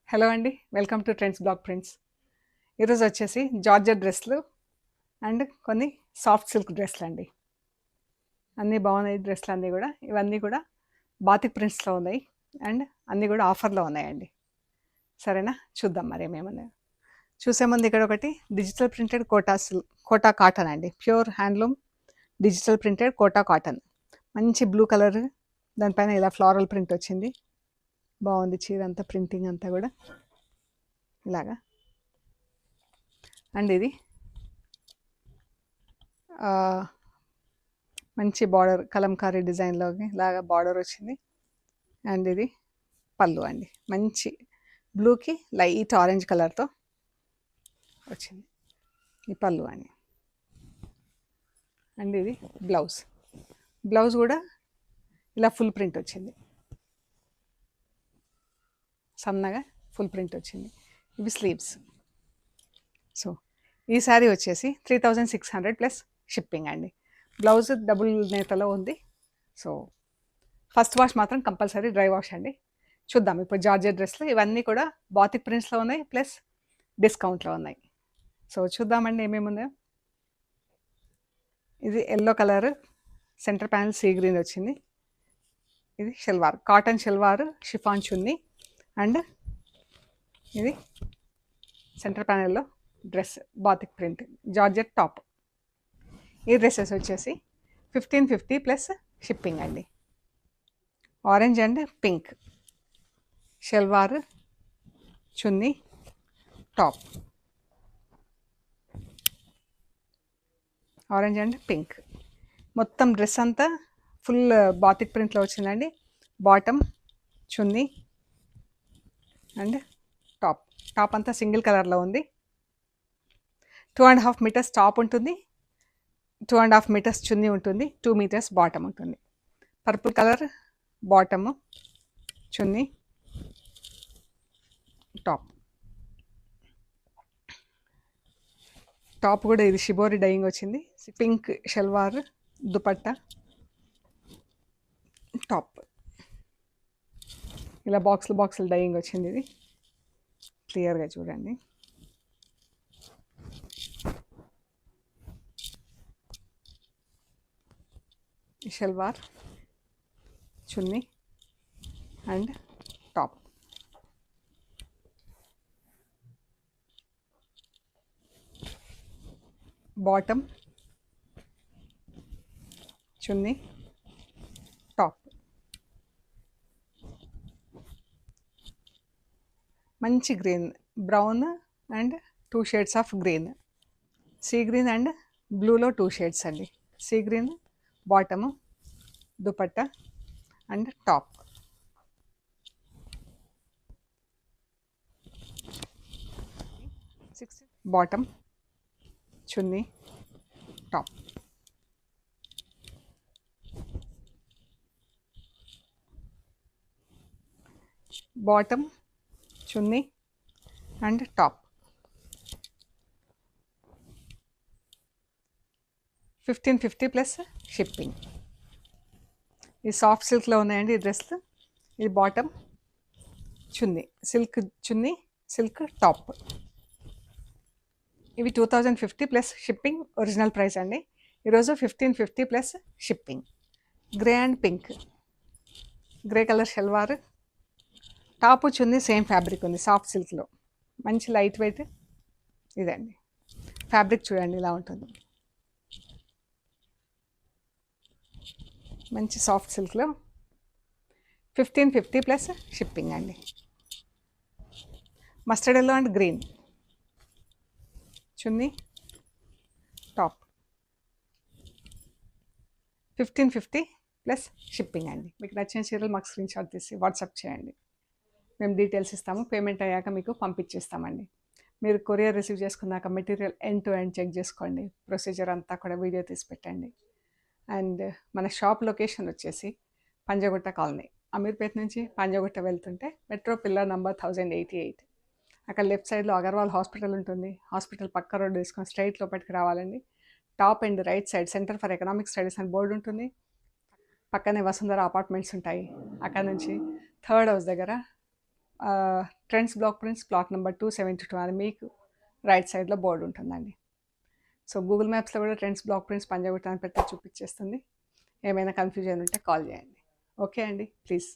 Hello అండి. Welcome to trends blog prints. ఈరోజు వచ్చేసి జార్జెట్ డ్రెస్లు అండ్ కొన్ని సాఫ్ట్ సిల్క్ డ్రెస్లు అండి. అన్నీ బాగున్నాయి డ్రెస్లు అన్నీ కూడా. ఇవన్నీ కూడా బాతిక్ ప్రింట్స్లో ఉన్నాయి అండ్ అన్నీ కూడా ఆఫర్లో ఉన్నాయండి. సరేనా, చూద్దాం మరి ఏమేమున్నాయో. చూసే ముందు ఇక్కడ ఒకటి డిజిటల్ ప్రింటెడ్ కోటా కాటన్ అండి. Pure handloom digital printed Kota cotton. మంచి బ్లూ కలర్, దానిపైన ఇలా ఫ్లారల్ ప్రింట్ వచ్చింది. బాగుంది చీర అంతా, ప్రింటింగ్ అంతా కూడా ఇలాగా. అండ్ ఇది మంచి బార్డర్, కలంకారీ డిజైన్లోకి లాగా బార్డర్ వచ్చింది. అండ్ ఇది పళ్ళు అండి, మంచి బ్లూకి లైట్ ఆరెంజ్ కలర్తో వచ్చింది ఈ పళ్ళు అండి. అండ్ ఇది బ్లౌజ్ కూడా ఇలా ఫుల్ ప్రింట్ వచ్చింది, సన్నగా ఫుల్ ప్రింట్ వచ్చింది. ఇవి స్లీవ్స్. సో ఈ శారీ వచ్చేసి 3600 ప్లస్ షిప్పింగ్ అండి. బ్లౌజ్ డబుల్ నేతలో ఉంది. సో ఫస్ట్ వాష్ మాత్రం కంపల్సరీ డ్రై వాష్ అండి. చూద్దాం ఇప్పుడు జార్జెట్ డ్రెస్లు ఇవన్నీ కూడా బాతిక్ ప్రింట్స్లో ఉన్నాయి, ప్లస్ డిస్కౌంట్లో ఉన్నాయి. సో చూద్దామండి ఏమేమి ఉన్నాయో. ఇది yellow colour, centre panel sea green వచ్చింది. ఇది shalwar, cotton shalwar, chiffon chunni. And ఇది సెంటర్ ప్యానల్లో dress, batik print georgette top. ఈ డ్రెస్సెస్ వచ్చేసి 1550 ప్లస్ షిప్పింగ్ అండి. Orange and pink shalwar, chunni, top. Orange and pink మొత్తం డ్రెస్ అంతా ఫుల్ బాతిక్ ప్రింట్లో వచ్చిందండి. బాటమ్, చున్నీ అండ్ టాప్ అంతా సింగిల్ కలర్లో ఉంది. 2.5 మీటర్స్ టాప్ ఉంటుంది, 2.5 మీటర్స్ చున్నీ ఉంటుంది, 2 మీటర్స్ బాటమ్ ఉంటుంది. Purple colour bottom, chunni, top కూడా ఇది షిబోరి డైయింగ్ వచ్చింది. Pink shalwar, dupatta, top. ఇలా బాక్సులు డైయింగ్ వచ్చింది. ఇది క్లియర్గా చూడండి. Shalwar, chunni and top. Bottom, chunni, top. మంచి green, brown and 2 shades of green, sea green and బ్లూలో 2 షేడ్స్ అండి. Sea green bottom, dupatta and top. Bottom, chunni, top. Bottom, chunni and top. 1550 plus shipping. ఈ సాఫ్ట్ సిల్క్లో ఉన్నాయండి ఈ డ్రెస్లు. ఇది బాటమ్, చున్నీ, సిల్క్ చున్నీ, సిల్క్ టాప్. ఇవి 2050 ప్లస్ షిప్పింగ్. ఒరిజినల్ ప్రైస్ అండి. ఈరోజు 1550 plus shipping. Grey and pink, grey colour salwar, top chunni same fabric ఉంది, సాఫ్ట్ సిల్క్లో. మంచి లైట్ వెయిట్ ఇదండి. ఫ్యాబ్రిక్ చూడండి ఇలా ఉంటుంది, మంచి సాఫ్ట్ సిల్క్లో. 1550 ప్లస్ షిప్పింగ్ అండి. Mustard yellow and green, chunni, top. 1550 plus shipping అండి. మీకు నచ్చిన చీరలు మాకు స్క్రీన్ షాట్ తీసి వాట్సాప్ చేయండి, మేము డీటెయిల్స్ ఇస్తాము. పేమెంట్ అయ్యాక మీకు పంపించేస్తామండి. మీరు కొరియర్ రిసీవ్ చేసుకున్నాక material end to end check చేసుకోండి, ప్రొసీజర్ అంతా కూడా వీడియో తీసి పెట్టండి. అండ్ మన షాప్ లొకేషన్ వచ్చేసి పంజగుట్ట కాలనీ, అమీర్పేట నుంచి పంజగుట్ట వెళ్తుంటే మెట్రో పిల్లర్ నంబర్ 1088. అక్కడ లెఫ్ట్ సైడ్లో అగర్వాల్ హాస్పిటల్ ఉంటుంది. హాస్పిటల్ పక్క రోడ్ తీసుకొని స్ట్రైట్ లోపలికి రావాలండి. Top and right side centre for economic studies అని బోర్డు ఉంటుంది. పక్కనే వసుంధర అపార్ట్మెంట్స్ ఉంటాయి. అక్కడ నుంచి థర్డ్ హౌస్ దగ్గర trends block prints plot number 272 అని మీకు రైట్ సైడ్లో బోర్డు ఉంటుందండి. సో గూగుల్ మ్యాప్స్లో కూడా ట్రెండ్స్ బ్లాక్ ప్రింట్స్ పంజాగుట్ట అని పెడితే చూపించేస్తుంది. ఏమైనా కన్ఫ్యూజన్ ఉంటే కాల్ చేయండి. ఓకే అండి, ప్లీజ్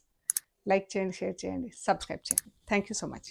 లైక్ చేయండి, షేర్ చేయండి, సబ్స్క్రైబ్ చేయండి. Thank you so much.